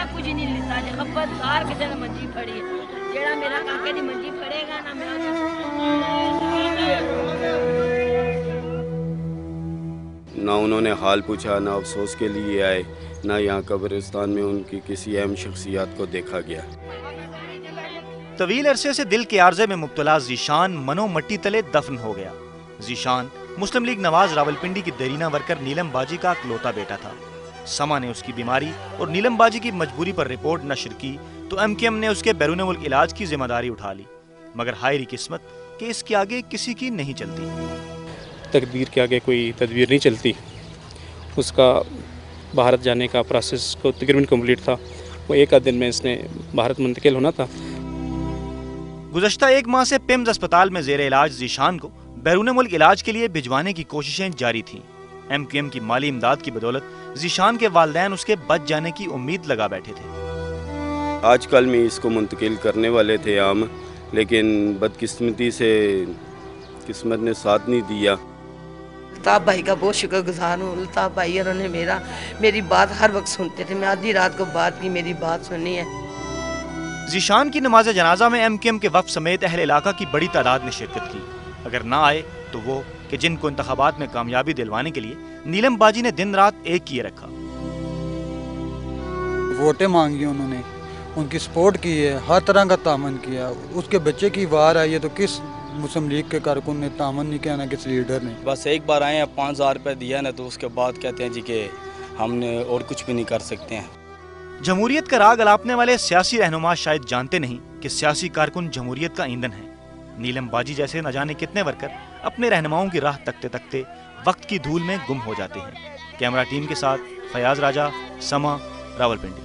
میں کچھ نہیں لیتا جی خبردار کسی نے منجی پھڑی ہے جیڑا میرا کاکے دی منجی پھڑے گا نا میرا نہ انہوں نے حال پوچھا، نہ افسوس کے لیے آئے، نہ یہاں قبرستان میں ان کی کسی اہم شخصیات کو دیکھا گیا۔ طویل عرصے سے دل کے عارضے میں مبتلا ذیشان منو مٹی تلے دفن ہو گیا۔ ذیشان مسلم لیگ نواز راولپنڈی کی دیرینہ ورکر نیلم باجی کا اکلوتا بیٹا تھا۔ سما نے اس کی بیماری اور نیلم باجی کی مجبوری پر رپورٹ نشر کی تو MKM نے اس کے بیرون ملک علاج کی ذمہ داری اٹھا لی، مگر ہائری قسمت کہ اس کے آگے کسی کی نہیں چلتی۔ تقدیر کے آگے کوئی تدبیر نہیں چلتی۔ اس کا بھارت جانے کا پروسیس کو تقریباً کمپلیٹ تھا، وہ ایک آدھ دن میں اس نے بھارت منتقل ہونا تھا۔ گزشتہ ایک ماہ سے پیمز اسپتال میں زیر علاج ذیشان کو بیرون ملک علاج کے لیے بھجوانے کی کوششیں جاری تھیں۔ MKM کی مالی امداد کی بدولت ذیشان کے والدین اس کے بچ جانے کی امید لگا بیٹھے تھے۔ آج کل میں اس کو منتقل کرنے والے تھے ہم، لیکن بدقسمتی سے قسمت نے ساتھ نہیں دیا۔ الطاف بھائی کا بہت شکر گزار ہوں۔ الطاف بھائی انہوں نے میری بات ہر وقت سنتے تھے، میں آدھی رات کو بات کی میری بات سنی ہے۔ ذیشان کی نماز جنازہ میں MKM کے وفد سمیت اہل علاقہ کی بڑی تعداد نے شرکت کی۔ اگر نہ آئے تو وہ کہ جن کو انتخابات میں کامیابی دلوانے کے لیے نیلم باجی نے دن رات ایک کیے رکھا۔ ووٹیں مانگی انہوں نے، ان کی سپورٹ کی ہے، ہر طرح کا تعاون کیا۔ اس کے بچے کی وار آئی ہے تو کس مسلم لیگ کے کارکن نے تعاون نہیں کیا، نہ کس لیڈر نے۔ بس ایک بار آئے ہیں، 5000 روپے دیا نا، تو اس کے بعد کہتے ہیں جی کہ ہم نے اور کچھ بھی نہیں کر سکتے ہیں۔ جمہوریت کا راگ الاپنے والے سیاسی رہنما شاید جانتے نہیں کہ سیاسی کارکن جمہوریت کا ایندھن ہے۔ نیلم باجی جیسے نہ جانے کتنے ورکر اپنے رہنماؤں کی راہ تکتے تکتے وقت کی دھول میں گم ہو جاتے ہیں۔ کیمرہ ٹیم کے ساتھ فیاض راجہ، سما، راولپنڈی۔